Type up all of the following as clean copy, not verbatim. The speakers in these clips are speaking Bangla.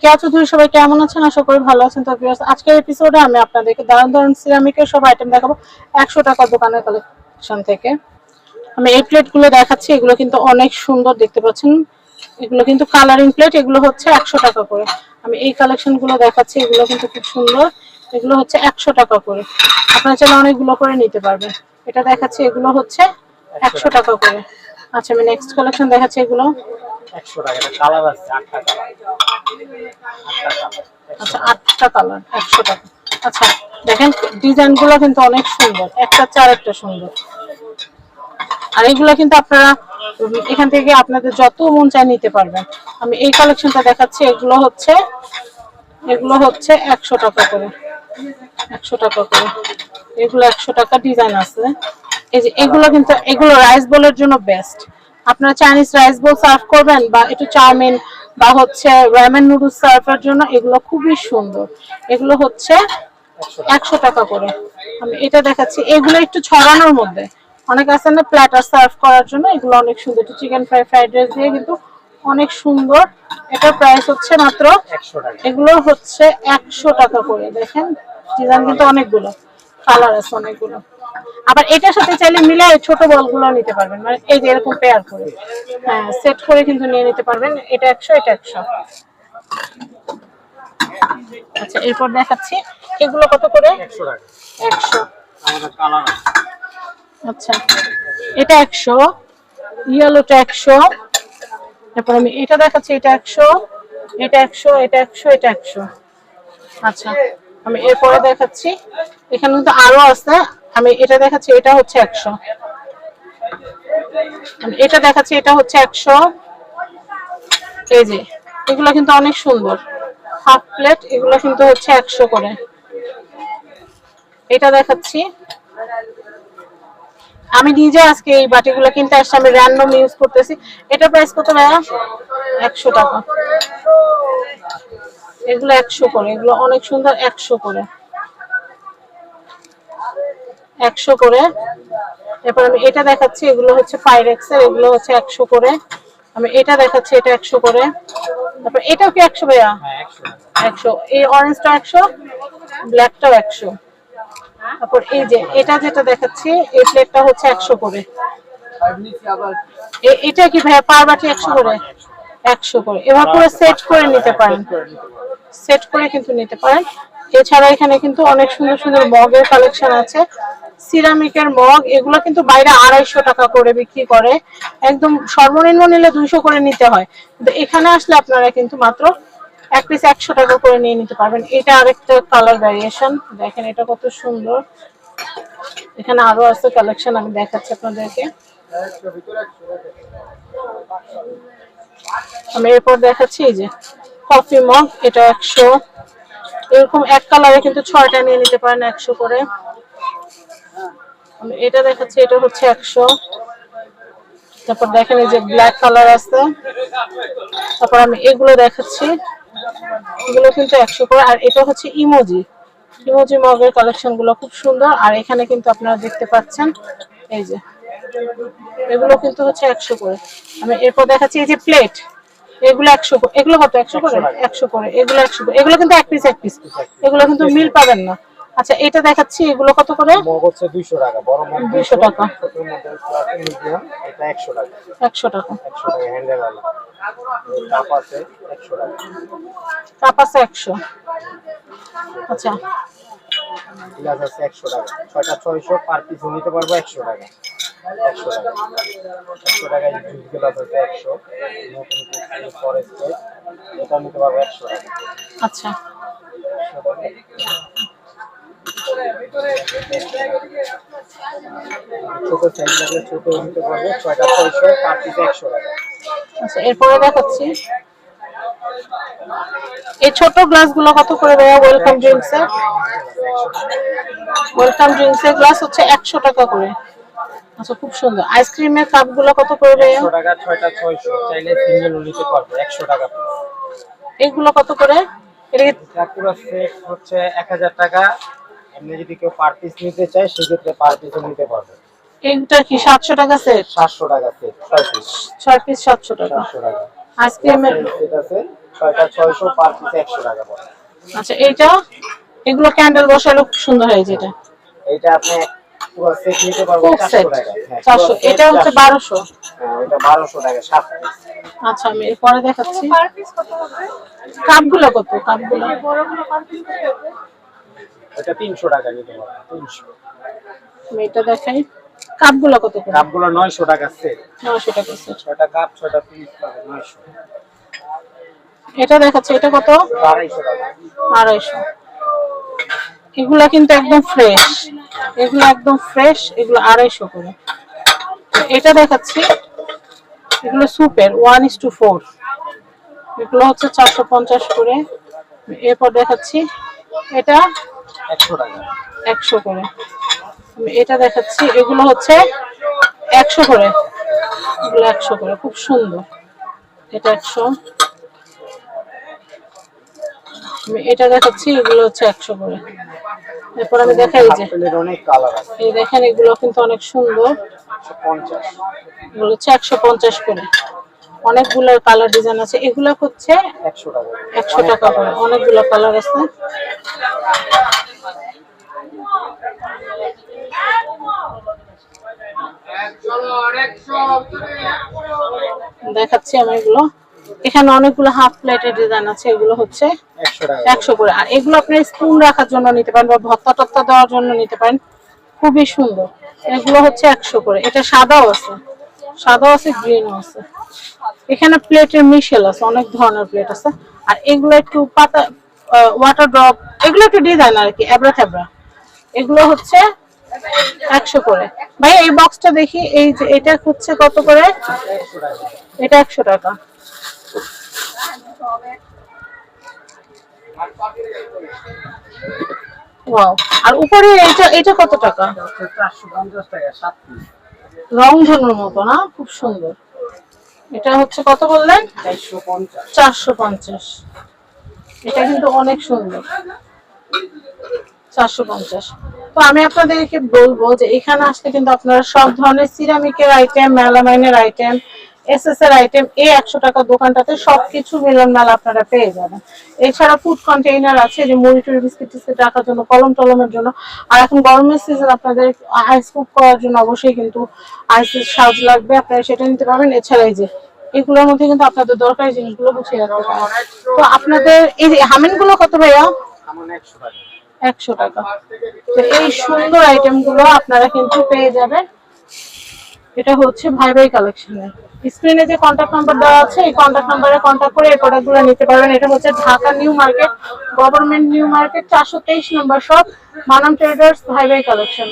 কেয়া চৌধুরী, সবাই কেমন আছেন? আশা করি ভালো আছেন। তো ভিউয়ার্স, আজকের এপিসোডে আমি আপনাদেরকে দারুণ দারুণ সিরামিকের সব আইটেম দেখাবো 100 টাকা দোকানের কালেকশন থেকে। আমি এই প্লেটগুলো দেখাচ্ছি, এগুলো কিন্তু অনেক সুন্দর, দেখতে পাচ্ছেন। এগুলো কিন্তু কালারিং প্লেট, এগুলো হচ্ছে 100 টাকা করে। আমি এই কালেকশনগুলো দেখাচ্ছি, এগুলো কিন্তু খুব সুন্দর, এগুলো হচ্ছে 100 টাকা করে। আপনারা চাইলে অনেকগুলো করে নিতে পারবেন। এটা দেখাচ্ছি, এগুলো হচ্ছে 100 টাকা করে। আচ্ছা, আমি নেক্সট কালেকশন দেখাচ্ছি, এগুলো 100 টাকা। এটা কালার আছে 8টা কালার। আচ্ছা, 8টা কালার 100 টাকা। আচ্ছা, দেখেন ডিজাইনগুলো কিন্তু অনেক সুন্দর, একটা চার একটা সুন্দর। আর এগুলো কিন্তু আপনারা এখান থেকে আপনাদের যত মন চায় নিতে পারবেন। আমি এই কালেকশনটা দেখাচ্ছি, এগুলো হচ্ছে 100 টাকা করে। 100 টাকা করে এগুলো 100 টাকা। ডিজাইন আছে, এই যে এগুলো কিন্তু, এগুলো রাইস বোলের জন্য বেস্ট। আপনারা চাইনিজ রাইস বোল সার্ভ করবেন বা একটু চাউমিন বা হচ্ছে রামেন নুডলস সার্ভের জন্য এগুলো খুবই সুন্দর। এগুলো হচ্ছে 100 টাকা করে। আমি এটা দেখাচ্ছি, এগুলো একটু ছড়ানোর মধ্যে, অনেক আছে না প্ল্যাটার সার্ভ করার জন্য, এগুলো অনেক সুন্দর। একটু চিকেন ফ্রাই, ফ্রাইড রাইস দিয়ে কিন্তু অনেক সুন্দর। এটার প্রাইস হচ্ছে মাত্র 100 টাকা। এগুলো হচ্ছে 100 টাকা করে। দেখেন ডিজাইন কিন্তু অনেকগুলো, কালার আছে অনেকগুলো। আবার এটার সাথে চাইলে মিলে ছোট বলগুলো নিতে পারবেন, মানে এই যে এরকম পেয়ার করে, হ্যাঁ সেট করে কিন্তু নিয়ে নিতে পারবেন। এটা 100, এটা 100। আচ্ছা, এরপর দেখাচ্ছি, এগুলো কত করে? 100 টাকা। 100। আমাদের কালার আছে। আচ্ছা, এটা 100, ইয়েলোটা 100। তারপর আমি এটা দেখাচ্ছি, এটা 100, এটা 100, এটা 100, এটা 100। আচ্ছা, আমি এরপরে দেখাচ্ছি, এখানে কিন্তু আরো আছে। আমি এটা দেখাচ্ছি, এটা হচ্ছে 100। আমি এটা দেখাচ্ছি, এটা হচ্ছে 100। এই যে এগুলো কিন্তু অনেক সুন্দর, হাফ প্লেট, এগুলো কিন্তু হচ্ছে 100 করে। এটা দেখাচ্ছি, আমি নিজে আজকে এই বাটিগুলো কিনতে আসছি, আমি র্যান্ডম ইউজ করতেছি। এটা প্রাইস কত ভাইয়া? 100 টাকা। এগুলো 100 করে, এগুলো অনেক সুন্দর, 100 করে। 100 করে। এরপর আমি এটা দেখাচ্ছি, এগুলো হচ্ছে পাইরেক্সের, এগুলো হচ্ছে 100 করে। আমি এটা দেখাচ্ছি, এটা 100 করে। তারপর এটাও কি 100 ভাইয়া? হ্যাঁ 100 টাকা। 100। এই অরেঞ্জটা 100, ব্ল্যাকটাও 100। তারপর এই যে এটা যেটা দেখাচ্ছি, এই প্লেটটা হচ্ছে 100 করে। এটা কি ভাইয়া পার বাটি 100 করে? 100 করে। এবার পুরো সেট করে নিতে পারেন, সেট করে কিন্তু নিতে পারেন। এছাড়া এখানে কিন্তু অনেক সুন্দর সুন্দর মগের কালেকশন আছে, সিরামিকের মগ। এগুলো কিন্তু বাইরে 250 টাকা করে বিক্রি করে, একদম সর্বনিম্ন নিলে 200 করে নিতে হয়। কিন্তু এখানে আসলে আপনারা কিন্তু মাত্র এক পিস 100 টাকা করে নিয়ে নিতে পারবেন। এটা আরেকটা কালার ভ্যারিয়েশন, দেখেন এটা কত সুন্দর। এখানে আরো আছে কালেকশন, আমি দেখাচ্ছি আপনাদেরকে। আমি এরপর দেখাচ্ছি, এই যে কফি মগ, এটা 100। এরকম এক কালারে কিন্তু 6টা নিয়ে নিতে পারেন 100 করে। আমি এটা দেখাচ্ছি, এটা হচ্ছে 100। তারপর দেখেন এই যে ব্ল্যাক কালার আছে। তারপর আমি এগুলো দেখাচ্ছি, এগুলো কিন্তু 100 করে। আর এটা হচ্ছে ইমোজি, ইমোজি মগের কালেকশন গুলো খুব সুন্দর। আর এখানে কিন্তু আপনারা দেখতে পাচ্ছেন, এই যে এগুলো কিন্তু হচ্ছে 100 করে। আমি এরপর দেখাচ্ছি, এই যে প্লেট, এগুলো 100 করে। এগুলো কত? 100 করে। 100 করে, এগুলো 100 করে। এগুলো কিন্তু এক পিস এক পিস, এগুলো কিন্তু মিল পাবেন না। আচ্ছা, এটা দেখাচ্ছি, এগুলো কত করে? মগ হচ্ছে 200 টাকা, বড় মগ 200 টাকা। ছোট মগ আছে মিডিয়াম, এটা 100 টাকা। 100 টাকা। 100 টাকা হ্যান্ডেল वाला। কাপ আছে 100 টাকা। কাপ আছে 100। আচ্ছা, গ্লাস আছে 100 টাকা। 6টা 600, পার পিস নিতে পারবো 100 টাকা। 100 টাকা। 100 টাকায় জুস গ্লাস আছে 100। নতুন ফরেস্ট, এটা নিতে পারবো 100 টাকা। আচ্ছা, ছোট সাইজ লাগলে ছোট নিতে পারবো 6টা 600, পার পিস 100 টাকা। আচ্ছা। এরপরে দেখাচ্ছি, এই ছোট গ্লাস গুলো কত করে ভাইয়া? ওয়েলকাম ড্রিঙ্কস এর, ওয়েলকাম ড্রিঙ্কস এর গ্লাস হচ্ছে 100 টাকা করে। আচ্ছা, খুব সুন্দর। আইসক্রিমের কাপ গুলো কত করে ভাইয়া? 100 টাকা। 6টা 600, চাইলে সিঙ্গেল নিতে পারবো 100 টাকা। এগুলো কত করে? এটা পুরো সেট হচ্ছে 1000 টাকা। এমনি যদি কেউ পার পিস নিতে চায় সেক্ষেত্রে পার পিসও নিতে পারবে। এটা কি 700 টাকা সেট? 700 টাকা সেট, 6 পিস। 6 পিস 700 টাকা। 700 টাকা। আইসক্রিমের সেট আছে 6টা 600 পার পিস 100 টাকা পড়ে। আচ্ছা এইটা এগুলো ক্যান্ডেল বসালে খুব সুন্দর হয় যেটা এইটা আপনি পুরো সেট নিতে পারবো খুব 400 সেট টাকা। হ্যাঁ 400 এটা হচ্ছে 1200। হ্যাঁ এটা 1200 টাকা 7 পিস। আচ্ছা আমি এরপরে দেখাচ্ছি পার পিস কত হবে? কাপগুলো কত কাপগুলো বড়গুলো পার পিস কত হবে? এটা 300 টাকা নিতে পারবো 300। আমি এটা দেখাই কাপগুলো কত করে কাপগুলো 900 টাকা সেট। 900 টাকা সেট 6টা কাপ 6টা পিস পাবে 900। এটা দেখাচ্ছি এটা কত 250 টাকা। 250 এগুলা কিন্তু একদম ফ্রেশ এগুলো একদম ফ্রেশ এগুলো 250 করে এটা দেখাচ্ছি এগুলো সুপের 1:4 এগুলো হচ্ছে 450 করে এরপর দেখাচ্ছি এটা 100 টাকা। 100 করে আমি এটা দেখাচ্ছি এগুলো হচ্ছে 100 করে এগুলো 100 করে খুব সুন্দর এটা 100 আমি এটা দেখাচ্ছি এগুলো হচ্ছে 100 করে এরপর আমি দেখাই যে আপেলের অনেক কালার আছে। এই দেখেন এগুলো কিন্তু অনেক সুন্দর 150। এগুলো হচ্ছে 150 করে অনেকগুলো কালার ডিজাইন আছে এগুলো হচ্ছে 100 টাকা। 100 টাকা করে অনেকগুলো কালার আছে দেখাচ্ছি আমি এগুলো এখানে অনেকগুলো হাফ প্লেটের ডিজাইন আছে এগুলো হচ্ছে 100 টাকা। 100 করে আর এগুলো আপনি স্পুন রাখার জন্য নিতে পারেন বা ভর্তা টর্তা দেওয়ার জন্য নিতে পারেন খুবই সুন্দর এগুলো হচ্ছে 100 করে এটা সাদাও আছে গ্রিনও আছে এখানে প্লেটের মিশেল আছে অনেক ধরনের প্লেট আছে আর এগুলো একটু পাতা ওয়াটার ড্রপ এগুলো একটু ডিজাইন আর কি এবড়া থেবড়া এগুলো হচ্ছে 100 করে ভাই এই বক্সটা দেখি এই যে এটা হচ্ছে কত করে 100 টাকা। এটা 100 টাকা ওয়াও আর উপরে এটা কত টাকা 450 টাকা 7 পিস। রংধনুর মতো না খুব সুন্দর এটা হচ্ছে কত বললেন 450। 450 এটা কিন্তু অনেক সুন্দর 450 তো আমি আপনাদেরকে বলবো যে এখানে আসলে কিন্তু আপনারা সব ধরনের সিরামিকের আইটেম মেলামাইনের আইটেম এসএস এর আইটেম এই 100 টাকা দোকানটাতে সবকিছু মিলন মেলা আপনারা পেয়ে যাবেন এছাড়া ফুড কন্টেইনার আছে যে মুড়ি টুড়ি বিস্কিট টিস্কিট রাখার জন্য কলম টলমের জন্য আর এখন গরমের সিজন আপনাদের আইস কুক করার জন্য অবশ্যই কিন্তু আইসের সাজ লাগবে আপনারা সেটা নিতে পারবেন এছাড়া এই যে এগুলোর মধ্যে কিন্তু আপনাদের দরকারি জিনিসগুলো গুছিয়ে রাখতে পারেন তো আপনাদের এই যে হামেনগুলো কত ভাইয়া এমন 100 টাকা। 100 টাকা তো এই সুন্দর আইটেম গুলো আপনারা কিন্তু পেয়ে যাবেন এটা হচ্ছে ভাই ভাই কালেকশনের স্ক্রিনে যে কন্টাক্ট নাম্বার দেওয়া আছে এই কন্টাক্ট নাম্বারে কন্টাক্ট করে এই প্রোডাক্টগুলো নিতে পারবেন এটা হচ্ছে Dhaka new market government new market 423 নম্বর শপ মানাম ট্রেডার্স ভাই ভাই কালেকশন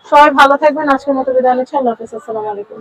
সবাই ভালো থাকবেন আজকের মতো বিদায় নিচ্ছি আল্লাহ হাফেজ আসসালামু আলাইকুম